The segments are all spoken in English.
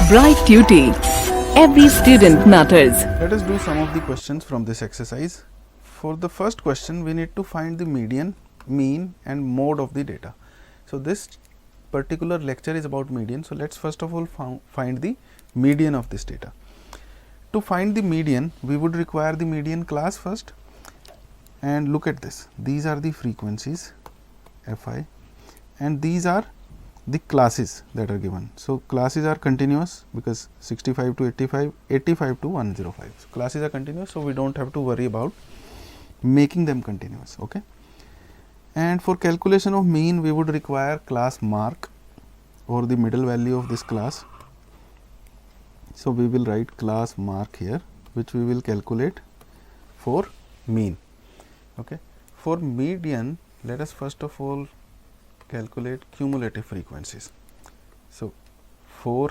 Bright Tuty. Every student matters. Let us do some of the questions from this exercise. For the first question, we need to find the median, mean and mode of the data. So, this particular lecture is about median. So, let us first of all find the median of this data. To find the median, we would require the median class first, and look at this. These are the frequencies Fi, and these are the classes that are given. So, classes are continuous because 65 to 85, 85 to 105. So, classes are continuous. So, we do not have to worry about making them continuous. Okay. And for calculation of mean, we would require class mark or the middle value of this class. So, we will write class mark here, which we will calculate for mean. Okay. For median, let us first of all calculate cumulative frequencies. So, 4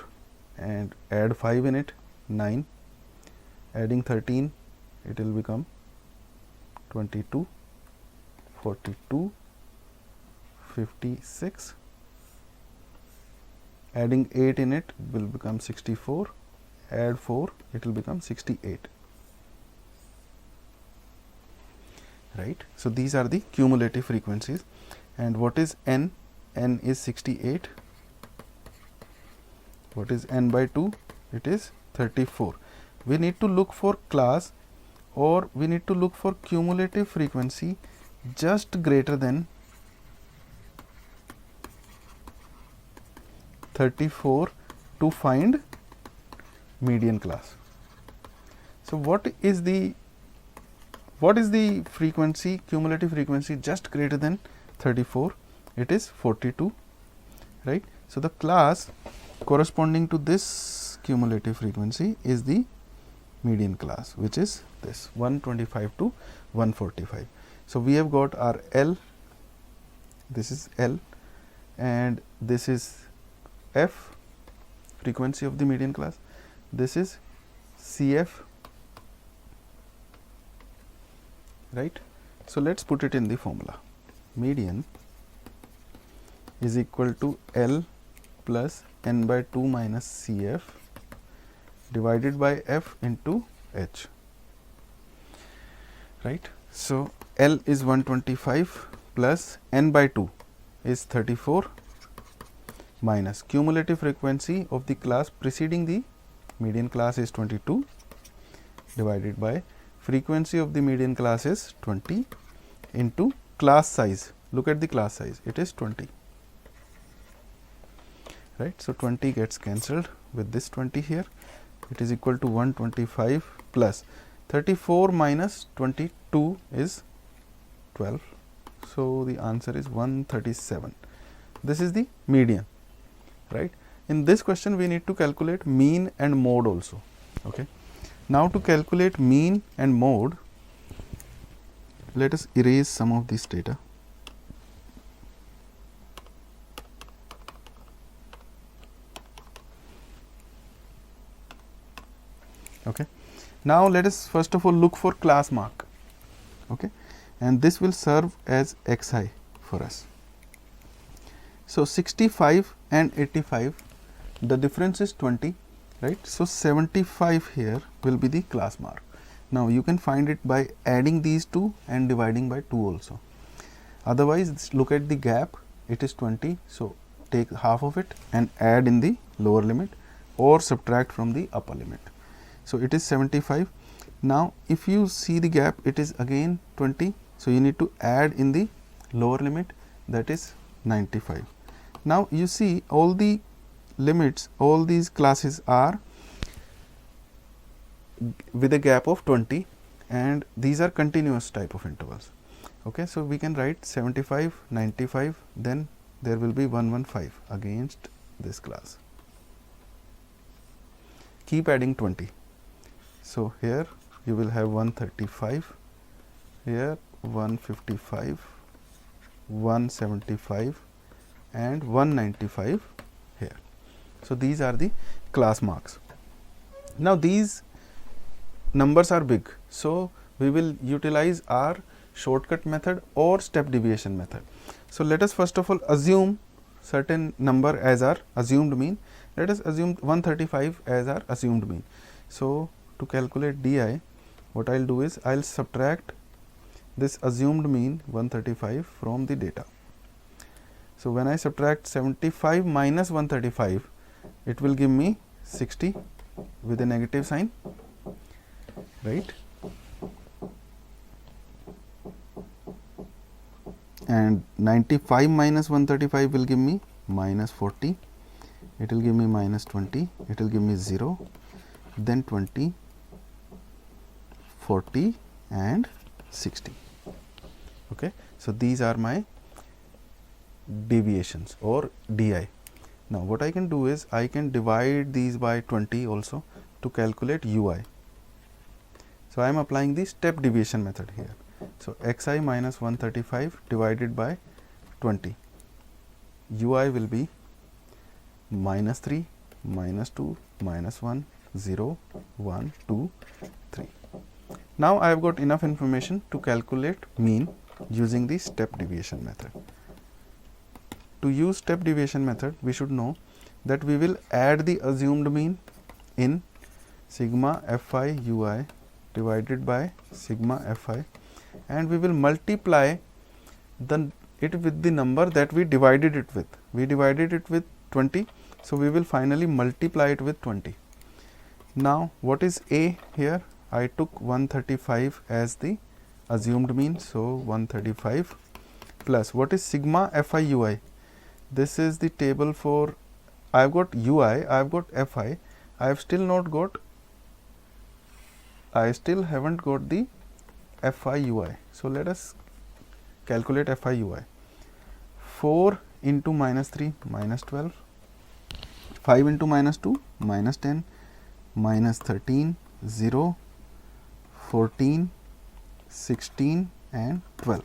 and add 5 in it, 9, adding 13, it will become 22, 42, 56, adding 8 in it will become 64, add 4, it will become 68. Right. So, these are the cumulative frequencies. And what is n? N is 68. What is n by 2? It is 34. We need to look for class, or we need to look for cumulative frequency just greater than 34 to find median class. So, what is the frequency, cumulative frequency just greater than 34? It is 42, right. So, the class corresponding to this cumulative frequency is the median class, which is this 125 to 145. So, we have got our L, this is L, and this is F, frequency of the median class, this is CF, right. So, let us put it in the formula. Median is equal to L plus n by 2 minus CF divided by F into H, right. So, L is 125 plus n by 2 is 34 minus cumulative frequency of the class preceding the median class is 22 divided by frequency of the median class is 20 into class size. Look at the class size, it is 20, right. So, 20 gets cancelled with this 20 here, it is equal to 125 plus 34 minus 22 is 12. So, the answer is 137. This is the median, right. In this question, we need to calculate mean and mode also. Okay. Now, to calculate mean and mode, let us erase some of this data. Okay. Now, let us first of all look for class mark, okay, and this will serve as xi for us. So, 65 and 85, the difference is 20, right. So, 75 here will be the class mark. Now, you can find it by adding these two and dividing by 2 also. Otherwise, look at the gap, it is 20. So, take half of it and add in the lower limit or subtract from the upper limit. So, it is 75. Now, if you see the gap, it is again 20. So, you need to add in the lower limit, that is 95. Now, you see all the limits, all these classes are with a gap of 20, and these are continuous type of intervals. Okay. So, we can write 75, 95, then there will be 115 against this class. Keep adding 20. So, here you will have 135, here 155, 175 and 195 here. So, these are the class marks. Now, these numbers are big. So, we will utilize our shortcut method or step deviation method. So, let us first of all assume certain number as our assumed mean, let us assume 135 as our assumed mean. So, to calculate di, what I will do is I will subtract this assumed mean 135 from the data. So, when I subtract 75 minus 135, it will give me 60 with a negative sign, right, and 95 minus 135 will give me minus 40, it will give me minus 20, it will give me 0, then 20, 40 and 60. Okay. So, these are my deviations or di. Now, what I can do is I can divide these by 20 also to calculate ui. So, I am applying the step deviation method here. So, xi minus 135 divided by 20, ui will be minus 3, minus 2, minus 1, 0, 1, 2, 3. Now, I have got enough information to calculate mean using the step deviation method. To use step deviation method, we should know that we will add the assumed mean in sigma fi ui divided by sigma fi, and we will multiply it with the number that we divided it with. We divided it with 20. So, we will finally multiply it with 20. Now, what is a here? I took 135 as the assumed mean. So, 135 plus what is sigma fi ui? This is the table for, I have got ui, I have got fi, I have still not got, I still haven't got the fi ui. So, let us calculate fi ui. 4 into minus 3 minus 12, 5 into minus 2 minus 10, minus 13, 0, 14, 16 and 12.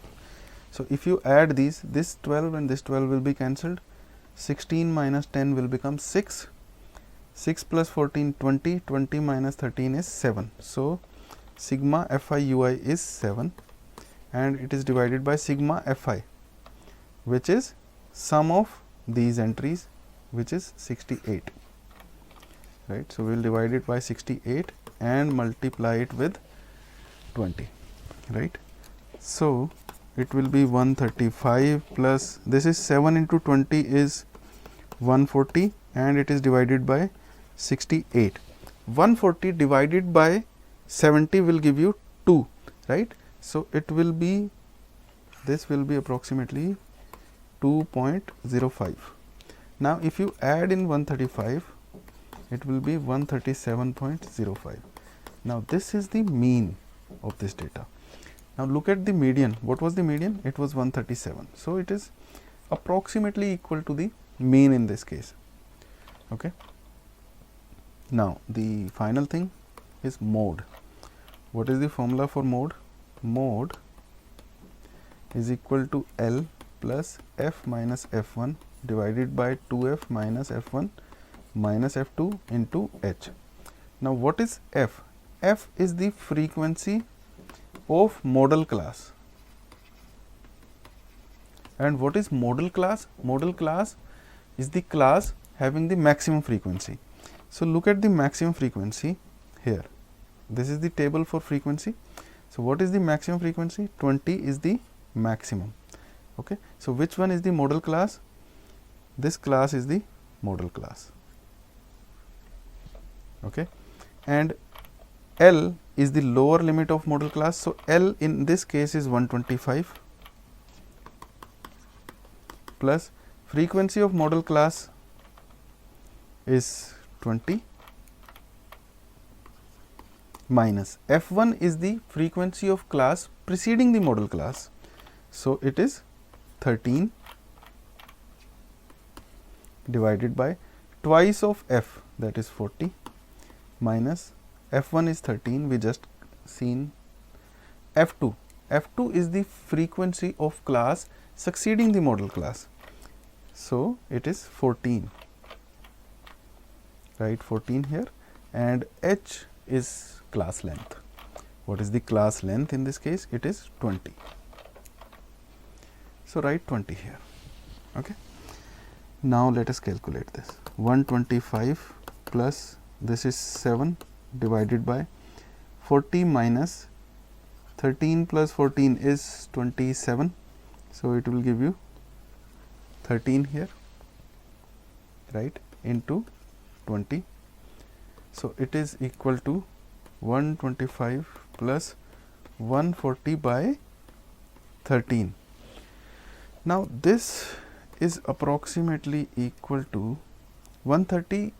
So, if you add these, this 12 and this 12 will be cancelled, 16 minus 10 will become 6, 6 plus 14 20, 20 minus 13 is 7. So, sigma fi ui is 7 and it is divided by sigma fi, which is sum of these entries, which is 68, right. So, we will divide it by 68 and multiply it with 20, right. So, it will be 135 plus this is 7 into 20 is 140 and it is divided by 68. 140 divided by 70 will give you 2, right. So, it will be, this will be approximately 2.05. Now, if you add in 135, it will be 137.05. Now, this is the mean of this data. Now, look at the median. What was the median? It was 137. So, it is approximately equal to the mean in this case. Okay. Now, the final thing is mode. What is the formula for mode? Mode is equal to L plus f minus f1 divided by 2f minus f1 minus f2 into h. Now, what is f? F is the frequency of model class. And what is model class? Model class is the class having the maximum frequency. So, look at the maximum frequency here. This is the table for frequency. So, what is the maximum frequency? 20 is the maximum. Okay. So, which one is the model class? This class is the model class. Okay. And L is the lower limit of model class. So, L in this case is 125 plus frequency of model class is 20 minus f1 is the frequency of class preceding the model class. So, it is 13 divided by twice of f, that is 40, minus f1 is 13, we just seen f2. f2 is the frequency of class succeeding the model class. So, it is 14, right, 14 here, and h is class length. What is the class length in this case? It is 20. So, write 20 here. Okay. Now let us calculate this. 125 plus this is 7 divided by 40 minus 13 plus 14 is 27. So, it will give you 13 here, right, into 20. So, it is equal to 125 plus 140 by 13. Now, this is approximately equal to 130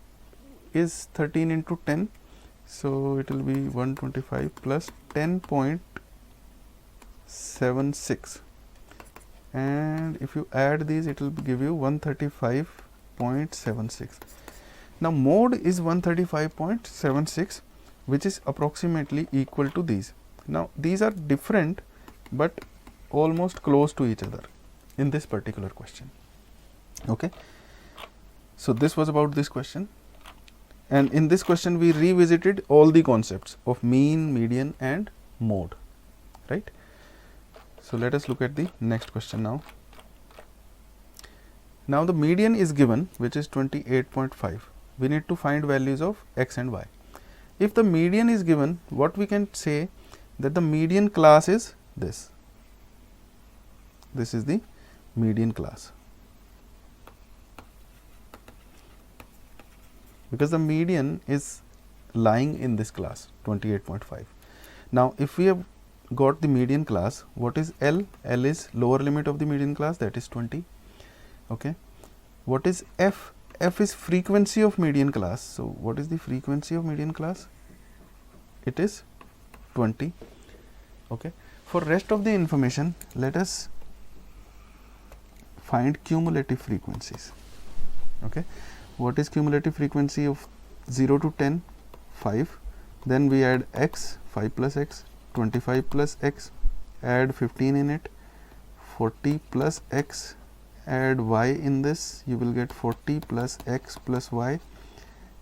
is 13 into 10. So, it will be 125 plus 10.76, and if you add these it will give you 135.76. Now, mode is 135.76, which is approximately equal to these. Now, these are different but almost close to each other in this particular question. Okay. So, this was about this question, and in this question we revisited all the concepts of mean, median and mode, right. So, let us look at the next question now. Now, the median is given, which is 28.5. We need to find values of x and y. If the median is given, what we can say that the median class is this. This is the median class, because the median is lying in this class 28.5. Now, if we have got the median class, what is L? L is lower limit of the median class, that is 20. Okay. What is F? F is frequency of median class. So, what is the frequency of median class? It is 20. Okay. For rest of the information, let us find cumulative frequencies. Okay. What is cumulative frequency of 0 to 10? 5. Then we add x, 5 plus x, 25 plus x, add 15 in it, 40 plus x, add y in this, you will get 40 plus x plus y,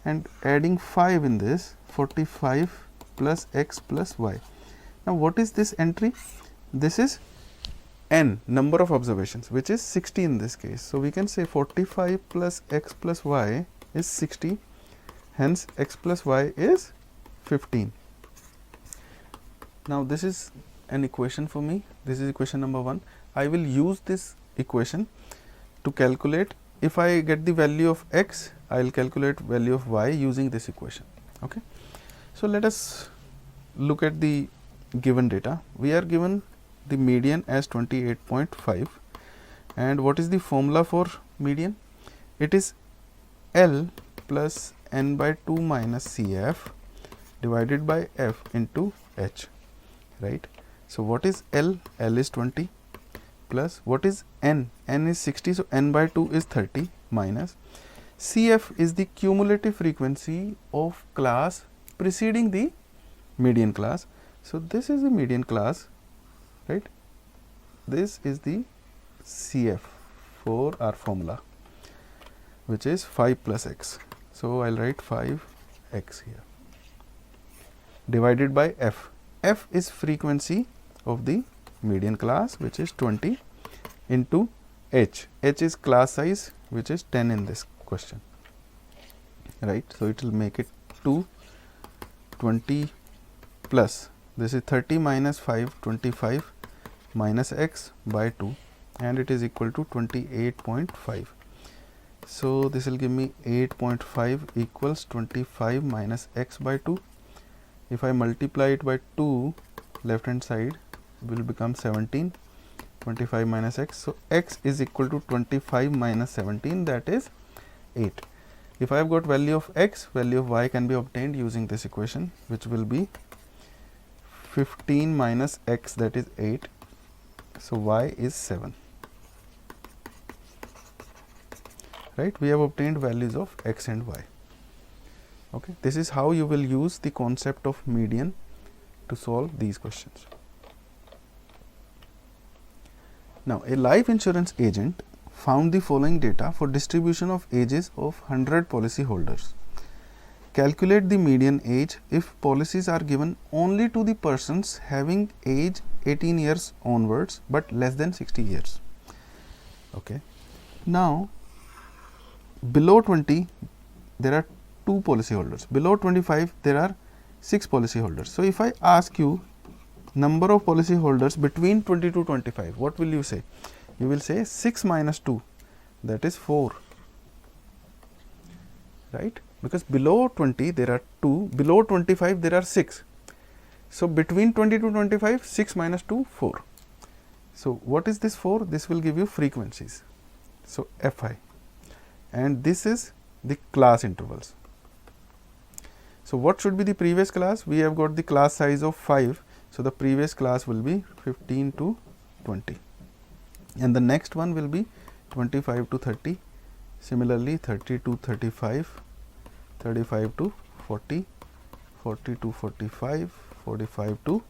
and adding 5 in this, 45 plus x plus y. Now, what is this entry? This is n, number of observations, which is 60 in this case. So, we can say 45 plus x plus y is 60, hence x plus y is 15. Now, this is an equation for me. This is equation number 1. I will use this equation to calculate. If I get the value of x, I will calculate value of y using this equation. Okay. So, let us look at the given data. We are given the median as 28.5, and what is the formula for median? It is L plus n by 2 minus Cf divided by f into h, right. So, what is L? L is 20 plus what is n? N is 60, so n by 2 is 30 minus Cf is the cumulative frequency of class preceding the median class. So, this is the median class, right. This is the Cf for our formula, which is 5 plus x. So, I will write 5x here divided by f. F is frequency of the median class, which is 20, into h. H is class size, which is 10 in this question, right. So, it will make it 2, 20 plus this is 30 minus 5, 25 minus x by 2, and it is equal to 28.5. So, this will give me 8.5 equals 25 minus x by 2. If I multiply it by 2, left hand side will become 17, 25 minus x. So, x is equal to 25 minus 17, that is 8. If I have got value of x, value of y can be obtained using this equation, which will be 15 minus x, that is 8. So, y is 7, right. We have obtained values of x and y. Okay. This is how you will use the concept of median to solve these questions. Now, a life insurance agent found the following data for distribution of ages of 100 policy holders. Calculate the median age if policies are given only to the persons having age 18 years onwards, but less than 60 years. Okay. Now, below 20 there are 2 policyholders, below 25 there are 6 policyholders. So if I ask you number of policyholders between 20 to 25, what will you say? You will say 6 minus 2, that is 4, right? Because below 20 there are 2, below 25 there are 6. So between 20 to 25, 6 minus 2, 4. So what is this 4? This will give you frequencies. So Fi, and this is the class intervals. So what should be the previous class? We have got the class size of 5. So the previous class will be 15 to 20, and the next one will be 25 to 30. Similarly 30 to 35, 35 to 40, 40 to 45, 45 to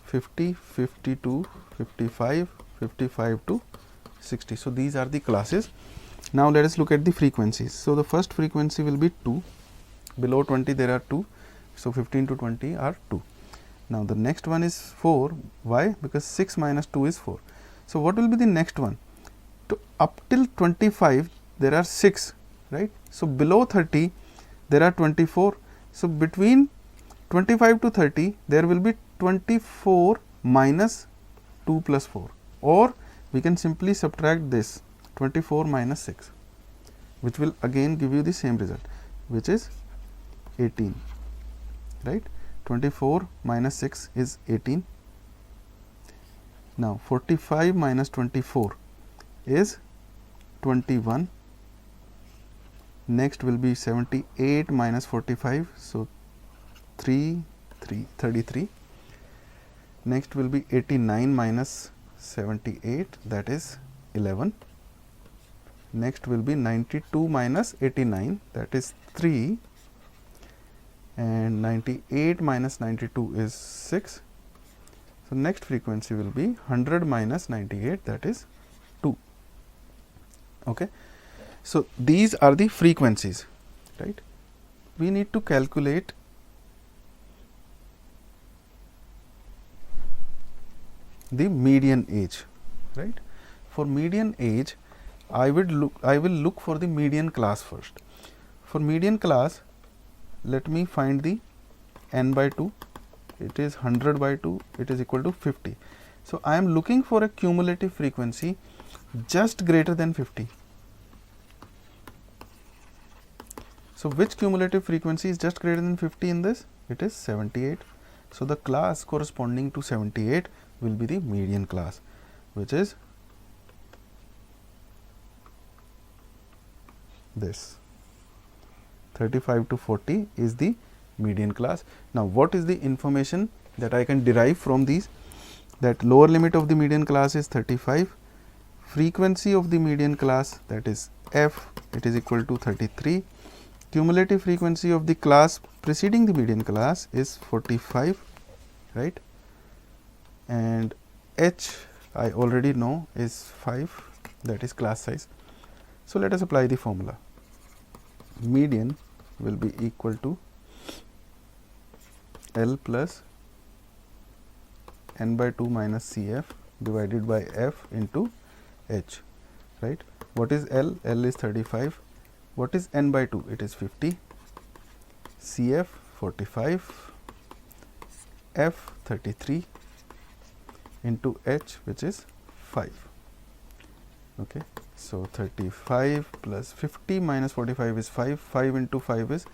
50, 50 to 55, 55 to 60. So these are the classes. Now let us look at the frequencies. So the first frequency will be 2. Below 20 there are 2. So 15 to 20 are 2. Now the next one is 4. Why? Because 6 minus 2 is 4. So what will be the next one? Up till 25 there are 6, right? So below 30 there are 24. So between 25 to 30 there will be 24 minus 2 plus 4, or we can simply subtract this 24 minus 6, which will again give you the same result, which is 18, right? 24 minus 6 is 18. Now 45 minus 24 is 21. Next will be 78 minus 45, so 33. Next will be 89 minus 78, that is 11. Next will be 92 minus 89, that is 3, and 98 minus 92 is 6. So next frequency will be 100 minus 98, that is 2. Okay. So these are the frequencies, right? We need to calculate the median age, right? For median age, I will look for the median class first. For median class, let me find the n by 2. It is 100 by 2. It is equal to 50. So I am looking for a cumulative frequency just greater than 50. So which cumulative frequency is just greater than 50 in this? It is 78. So the class corresponding to 78 will be the median class, which is this. 35 to 40 is the median class. Now what is the information that I can derive from these? That lower limit of the median class is 35. Frequency of the median class, that is f, it is equal to 33. Cumulative frequency of the class preceding the median class is 45, right? And h I already know is 5, that is class size. So let us apply the formula. Median will be equal to L plus n by 2 minus Cf divided by f into h, right? What is L? L is 35. What is n by 2? It is 50. Cf 45, f 33 into h, which is 5. Okay. So 35 plus 50 minus 45 is 5. 5 into 5 is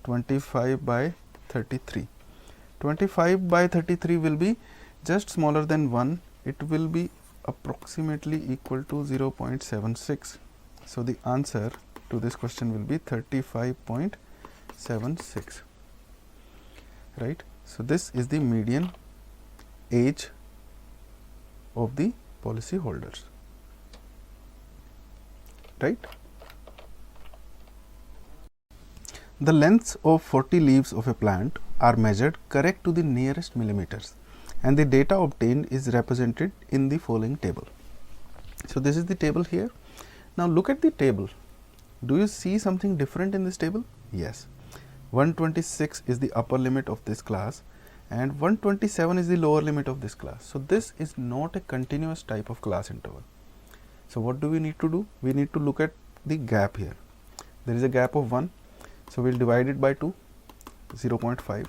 25 by 33. 25 by 33 will be just smaller than 1. It will be approximately equal to 0.76. So the answer to this question will be 35.76, right? So this is the median age of the policy holders, right? The lengths of 40 leaves of a plant are measured correct to the nearest millimeters, and the data obtained is represented in the following table. So this is the table here. Now look at the table. Do you see something different in this table? Yes. 126 is the upper limit of this class and 127 is the lower limit of this class. So this is not a continuous type of class interval. So what do we need to do? We need to look at the gap here. there is a gap of 1, so we'll divide it by 2, 0.5.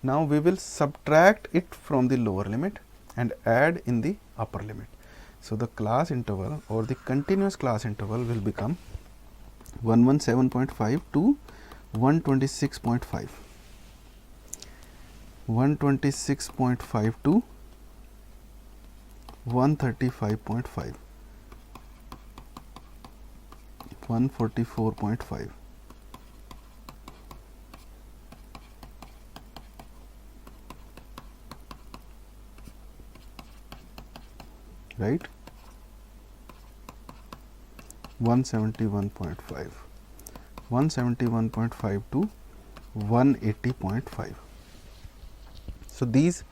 Now we will subtract it from the lower limit and add in the upper limit. So the class interval or the continuous class interval will become 117.5 to 126.5, 126.5 to 135.5, 144.5. right, 171.5, 171.5 to 180.5. So these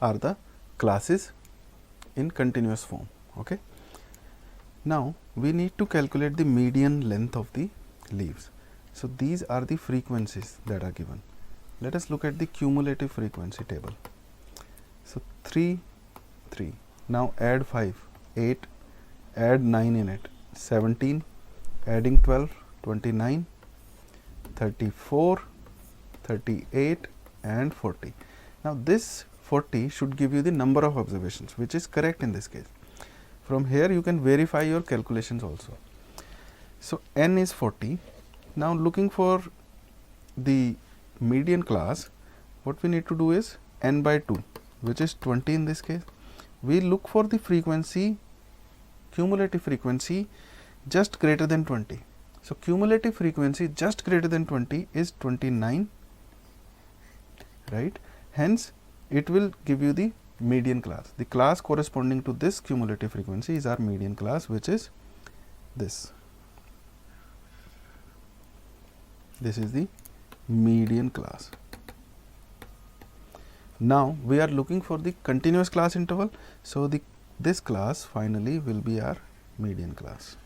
are the classes in continuous form. Okay. Now we need to calculate the median length of the leaves. So these are the frequencies that are given. Let us look at the cumulative frequency table. So 3, 3. Now add 5, 8, add 9 in it, 17, adding 12, 29, 34, 38 and 40. Now this 40 should give you the number of observations, which is correct in this case. From here you can verify your calculations also. So n is 40. Now looking for the median class, what we need to do is n by 2, which is 20 in this case. We look for the frequency, cumulative frequency just greater than 20. So cumulative frequency just greater than 20 is 29, right? Hence it will give you the median class. The class corresponding to this cumulative frequency is our median class, which is this. This is the median class. Now we are looking for the continuous class interval. So this class finally will be our median class,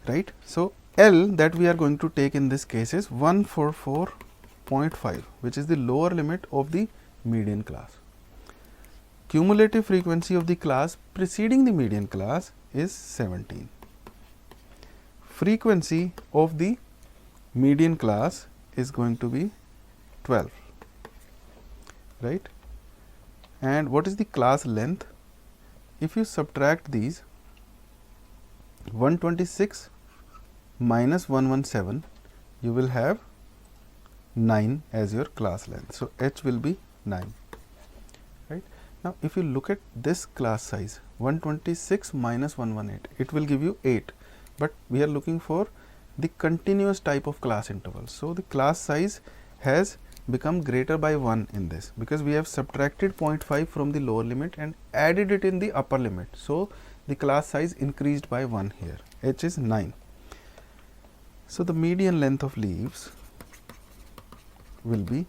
right? So L that we are going to take in this case is 144.5, which is the lower limit of the median class. Cumulative frequency of the class preceding the median class is 17. Frequency of the median class is going to be 12, right? And what is the class length? If you subtract these, 126 minus 117, you will have 9 as your class length. So H will be 9, right? Now if you look at this class size, 126 minus 118, it will give you 8, but we are looking for the continuous type of class interval. So the class size has become greater by 1 in this, because we have subtracted 0.5 from the lower limit and added it in the upper limit. So the class size increased by 1 here. H is 9. So the median length of leaves will be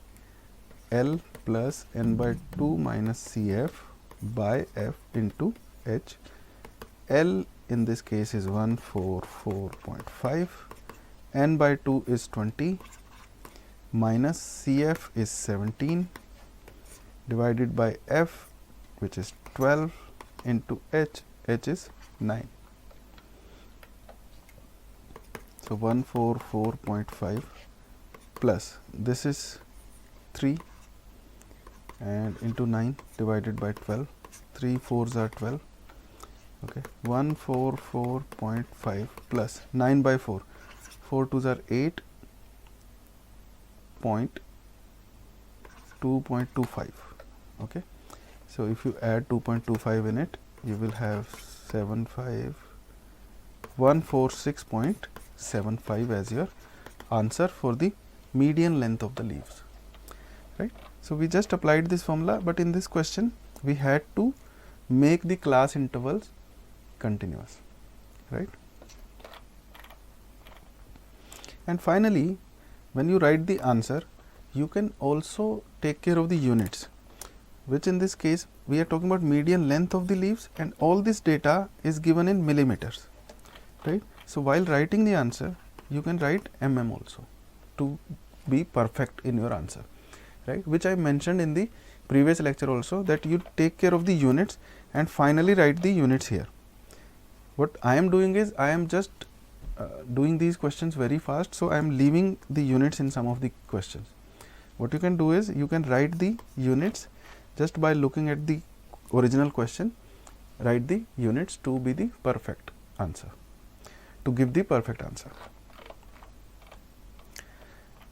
L plus n by 2 minus Cf by f into H. L in this case is 144.5, n by 2 is 20, minus Cf is 17 divided by f, which is 12, into H, H is 9. So 144.5 plus this is 3 and into 9 divided by 12, 3 4s are 12. Okay, 144.5 plus 9 by 4, 4 2s are 8, 2.25. okay, so if you add 2.25 in it, you will have 146.75 as your answer for the median length of the leaves, right? So we just applied this formula, but in this question we had to make the class intervals continuous, right? And finally, when you write the answer, you can also take care of the units, which in this case we are talking about median length of the leaves, and all this data is given in millimeters, right? So while writing the answer, you can write mm also to be perfect in your answer, right? Which I mentioned in the previous lecture also, that you take care of the units and finally write the units here. What I am doing is I am just doing these questions very fast, so I am leaving the units in some of the questions. What you can do is you can write the units just by looking at the original question, write the units to be the perfect answer, to give the perfect answer.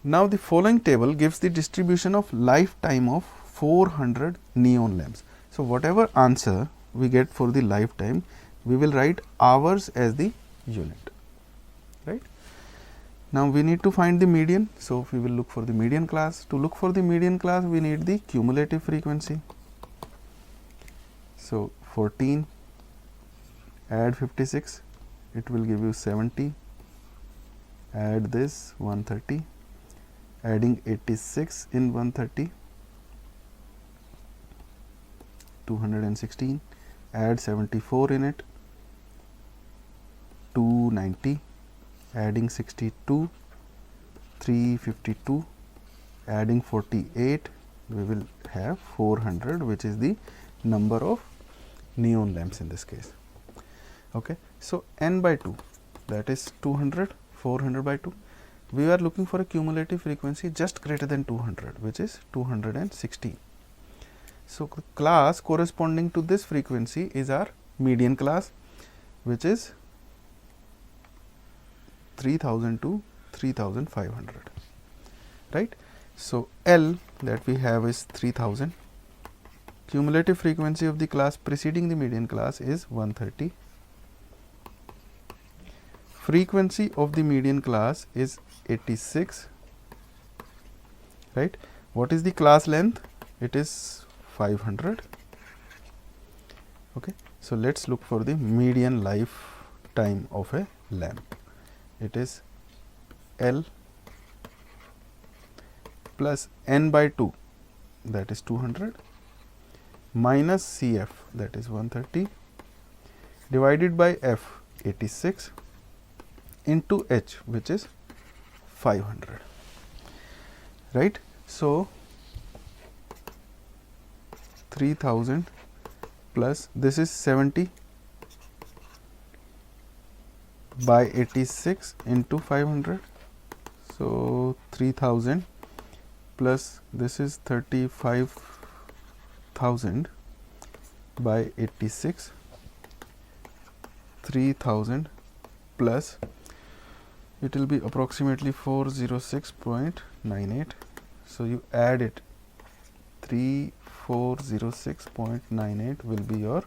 Now, the following table gives the distribution of lifetime of 400 neon lamps. So, whatever answer we get for the lifetime, we will write hours as the unit, right. Now, we need to find the median. So, we will look for the median class. To look for the median class, we need the cumulative frequency. So, 14 add 56, it will give you 70, add this 130, adding 86 in 130, 216, add 74 in it, 290, adding 62, 352, adding 48, we will have 400, which is the number of neon lamps in this case. Okay. So, n by 2, that is 200, 400 by 2. We are looking for a cumulative frequency just greater than 200, which is 216. So, class corresponding to this frequency is our median class, which is 3000 to 3500, right. So, L that we have is 3000. Cumulative frequency of the class preceding the median class is 130. Frequency of the median class is 86, right. What is the class length? It is 500. Okay. So, let us look for the median lifetime of a lamp. It is L plus n by 2, that is 200, minus Cf, that is 130, divided by F, 86, into H, which is 500, right. So, 3000 plus this is 70 by 86 into 500. So, 3000 plus this is 35,000 by 86, 3000 plus it will be approximately 406.98. So, you add it, 3406.98 will be your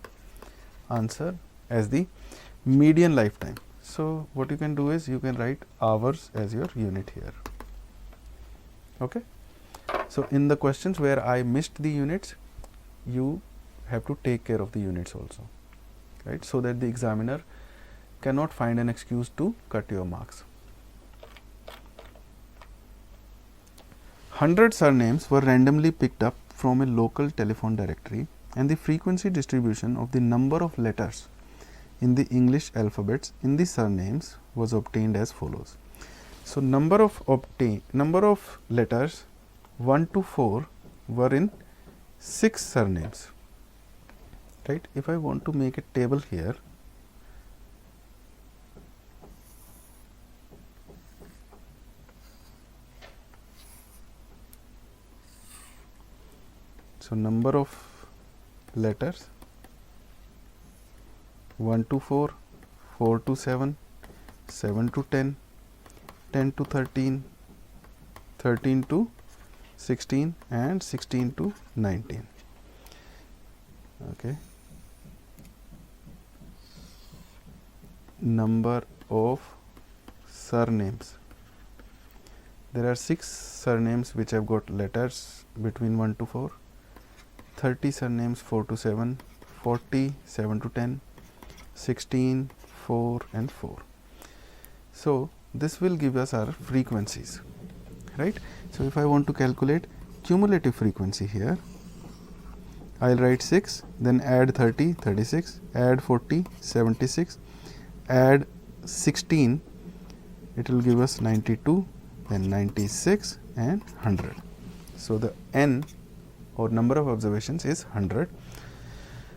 answer as the median lifetime. So, what you can do is you can write hours as your unit here. Okay. So, in the questions where I missed the units, you have to take care of the units also, right, so that the examiner cannot find an excuse to cut your marks. 100 surnames were randomly picked up from a local telephone directory, and the frequency distribution of the number of letters in the English alphabets in the surnames was obtained as follows. So, number of letters 1 to 4 were in 6 surnames, right. If I want to make a table here, so number of letters 1 to 4, 4 to 7, 7 to 10, 10 to 13, 13 to 16 and 16 to 19. Okay. Number of surnames. There are 6 surnames which have got letters between 1 to 4, 30 surnames 4 to 7, 40, 7 to 10, 16, 4 and 4. So, this will give us our frequencies, right. So, if I want to calculate cumulative frequency here, I will write 6, then add 30, 36, add 40, 76, add 16, it will give us 92, then 96 and 100. So, the n or number of observations is 100.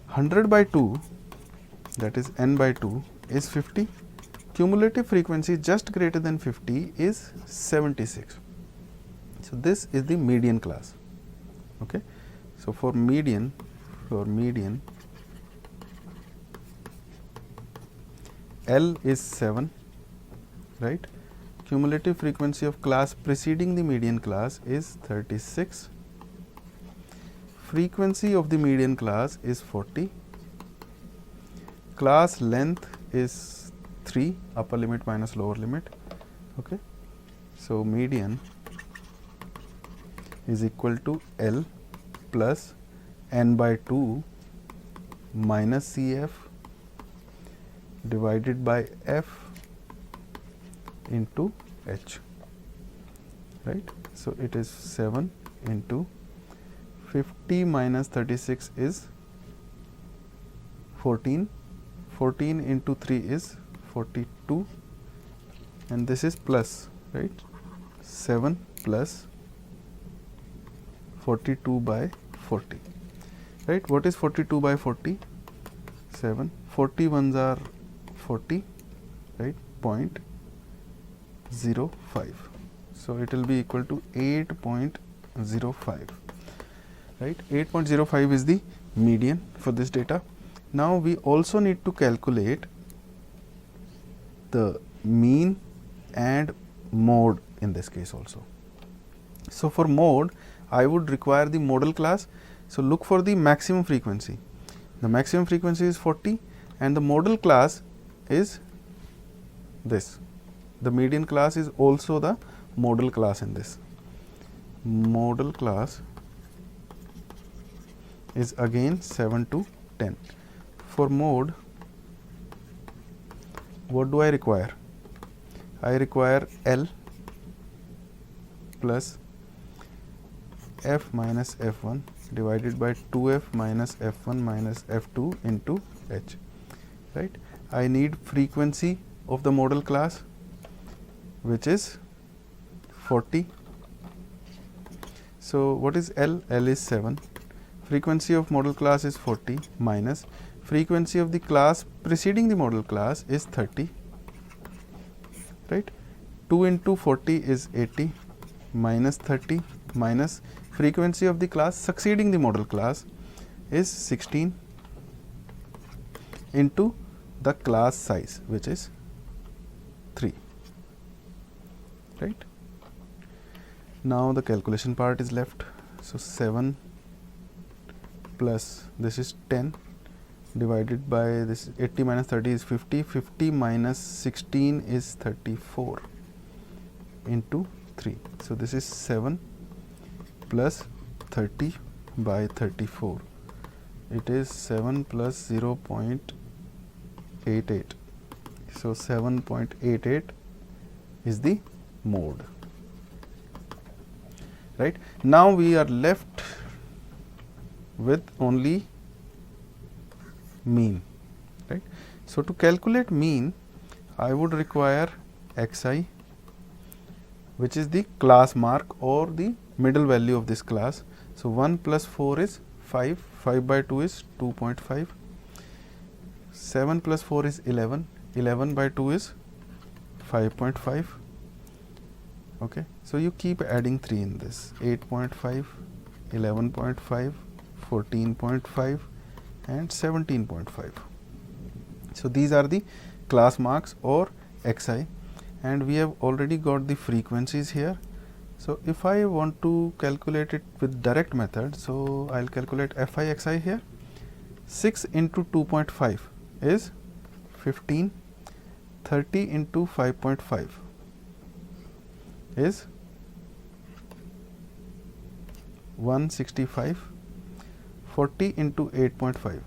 100 by 2, that is n by 2 is 50. Cumulative frequency just greater than 50 is 76. So this is the median class. Okay. So for median L is 7, right? Cumulative frequency of class preceding the median class is 36. Frequency of the median class is 40. Class length is 3, upper limit minus lower limit. Okay. So median is equal to L plus n by 2 minus Cf divided by F into H, right. So it is 7 into 50 minus 36 is 14. 14 into 3 is 42, and this is plus, right. 7 plus 42 by 40, right. What is 42 by 40? 7. 40 ones are 40, right. 0.05. So it will be equal to 8.05, right. 8.05 is the median for this data. Now we also need to calculate the mean and mode in this case also. So for mode, I would require the modal class. So look for the maximum frequency. The maximum frequency is 40 and the modal class is this. The median class is also the modal class in this. Modal class is again 7 to 10. For mode, what do I require? I require L plus F minus F1 divided by 2F minus F1 minus F2 into H, right. I need frequency of the modal class, which is 40. So what is L? L is 7. Frequency of modal class is 40 minus frequency of the class preceding the modal class is 30, right. 2 into 40 is 80 minus 30 minus frequency of the class succeeding the modal class is 16 into the class size, which is 3, right. Now the calculation part is left. So 7 plus this is 10 divided by this 80 minus 30 is 50, 50 minus 16 is 34 into 3. So this is 7 plus 30 by 34. It is 7 plus 0.88. So 7.88 is the mode, right. Now we are left with only mean, right. So to calculate mean, I would require xi, which is the class mark or the middle value of this class. So 1 plus 4 is 5, 5 by 2 is 2.5, 7 plus 4 is 11, 11 by 2 is 5.5. Okay. So you keep adding 3 in this, 8.5, 11.5, 14.5 and 17.5. So these are the class marks or xi, and we have already got the frequencies here. So if I want to calculate it with direct method, so I'll calculate fi xi here. 6 into 2.5 is 15, 30 into 5.5 is 165, 40 into 8.5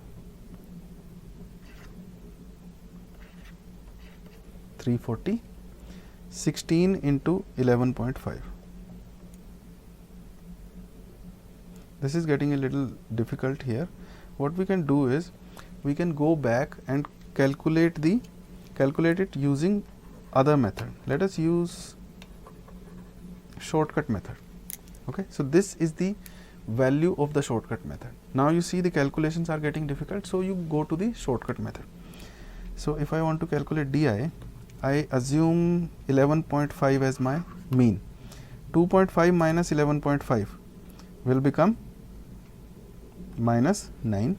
340, 16 into 11.5. This is getting a little difficult here. What we can do is we can go back and calculate it using other method. Let us use shortcut method. Okay, so this is the value of the shortcut method. Now you see the calculations are getting difficult, so you go to the shortcut method. So if I want to calculate DI, I assume 11.5 as my mean. 2.5 minus 11.5 will become minus 9.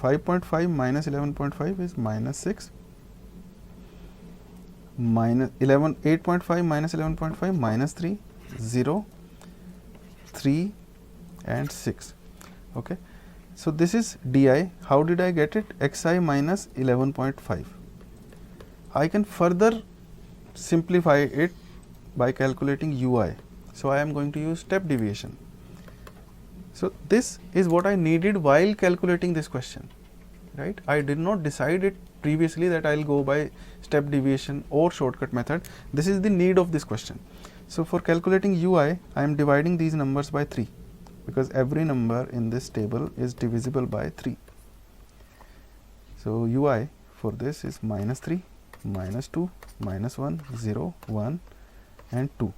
5.5 minus 11.5 is minus 6. Minus 8.5 minus 11.5 minus 3, 0, 3 and 6. Okay. So this is DI. How did I get it? Xi minus 11.5. I can further simplify it by calculating UI. So I am going to use step deviation. So this is what I needed while calculating this question, right? I did not decide it previously that I will go by step deviation or shortcut method. This is the need of this question. So for calculating UI, I am dividing these numbers by 3 because every number in this table is divisible by 3. So UI for this is minus 3, minus 2, minus 1, 0, 1 and 2.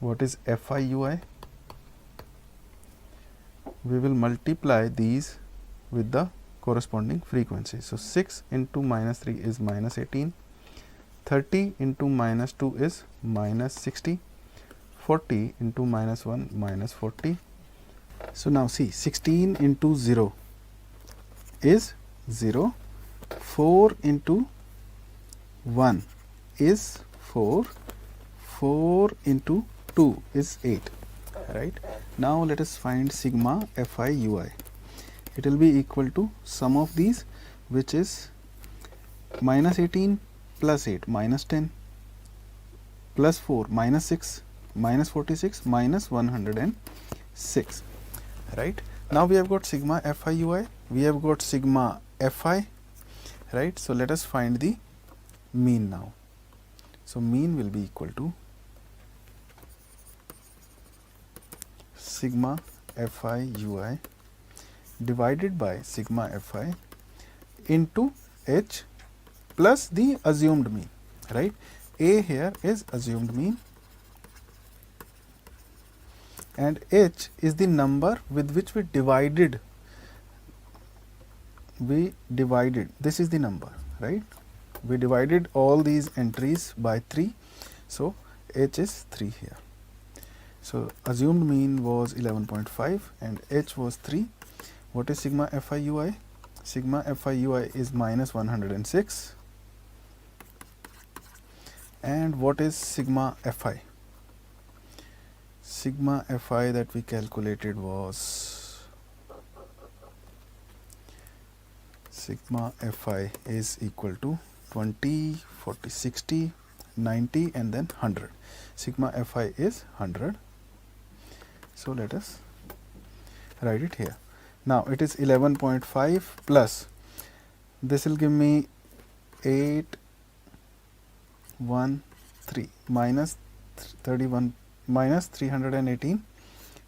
What is Fi UI? We will multiply these with the corresponding frequency. So 6 into minus 3 is minus 18, 30 into minus 2 is minus 60, 40 into minus 1 minus 40. So now see, 16 into 0 is 0, 4 into 1 is 4, 4 into 2 is 8, right? Now let us find sigma Fi UI. It will be equal to sum of these, which is minus 18 plus 8 minus 10 plus 4 minus 6 minus 46 minus 106, right? Now we have got sigma Fi UI, we have got sigma Fi, right? So let us find the mean now. So mean will be equal to sigma Fi UI divided by sigma Fi into H plus the assumed mean, right? A here is assumed mean and H is the number with which we divided. This is the number, right? We divided all these entries by 3, so H is 3 here. So assumed mean was 11.5 and H was 3. What is sigma Fi UI? Sigma Fi UI is minus 106. And what is sigma Fi? Sigma Fi that we calculated was, sigma Fi is equal to 20, 40, 60, 90 and then 100. Sigma Fi is 100. So let us write it here. Now it is 11.5 plus, this will give me 813 minus 31 minus 318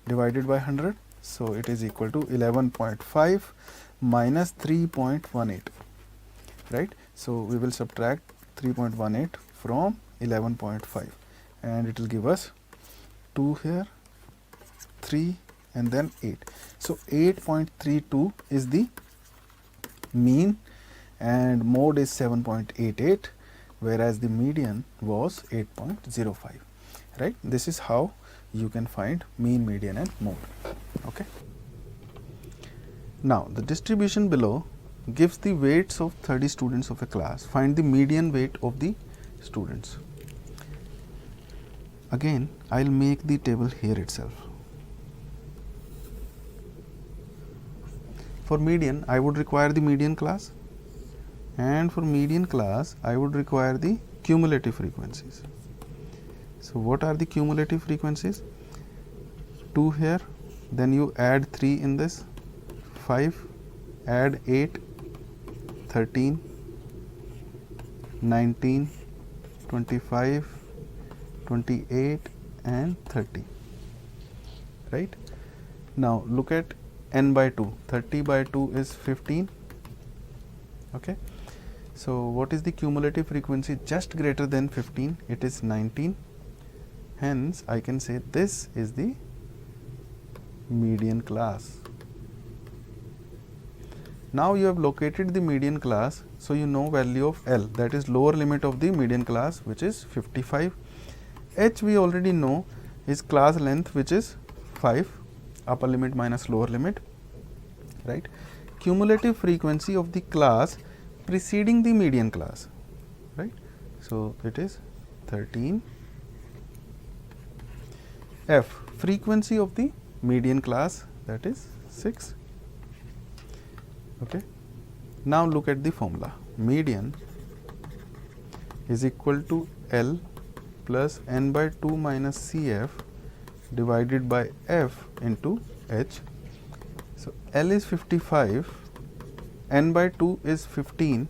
divided by 100. So it is equal to 11.5 minus 3.18, right? So we will subtract 3.18 from 11.5 and it will give us 2 here, 3 and then 8. So 8.32 is the mean and mode is 7.88, whereas the median was 8.05, right? This is how you can find mean, median and mode. Okay. Now the distribution below gives the weights of 30 students of a class. Find the median weight of the students. Again I will make the table here itself. For median I would require the median class, and for median class I would require the cumulative frequencies. So what are the cumulative frequencies? 2 here, then you add 3 in this, 5, add 8, 13, 19, 25, 28 and 30, right? Now look at n by 2, 30 by 2 is 15, okay? So what is the cumulative frequency just greater than 15? It is 19, hence I can say this is the median class. Now you have located the median class, so you know value of L, that is lower limit of the median class, which is 55. H we already know is class length, which is 5, upper limit minus lower limit, right. Cumulative frequency of the class preceding the median class, right. So it is 13. F, frequency of the median class, that is 6. Okay. Now look at the formula. Median is equal to L plus n by 2 minus Cf divided by F into H. So L is 55, n by 2 is 15,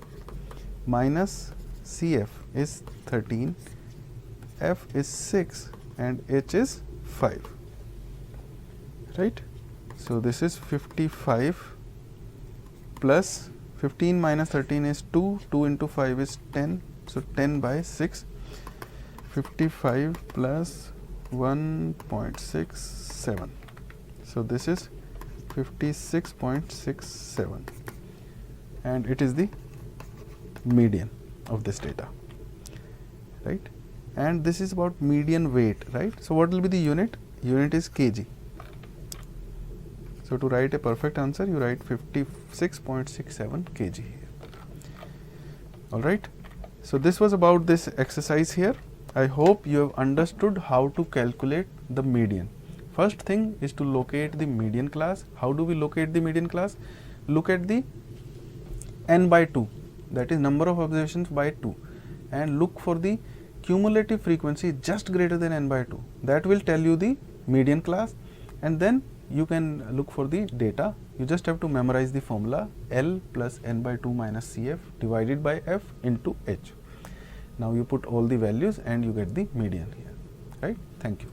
minus Cf is 13, F is 6 and H is 5, right. So this is 55 plus 15 minus 13 is 2, 2 into 5 is 10, so 10 by 6, 55 plus 1.67, so this is 56.67, and it is the median of this data, right. And this is about median weight, right. So what will be the unit? Unit is kg. So to write a perfect answer, you write 56.67 kg here. All right. So this was about this exercise here. I hope you have understood how to calculate the median. First thing is to locate the median class. How do we locate the median class? Look at the n by 2, that is number of observations by 2, and look for the cumulative frequency just greater than n by 2. That will tell you the median class, and then you can look for the data. You just have to memorize the formula L plus n by 2 minus Cf divided by F into H. Now you put all the values and you get the median here, right. Thank you.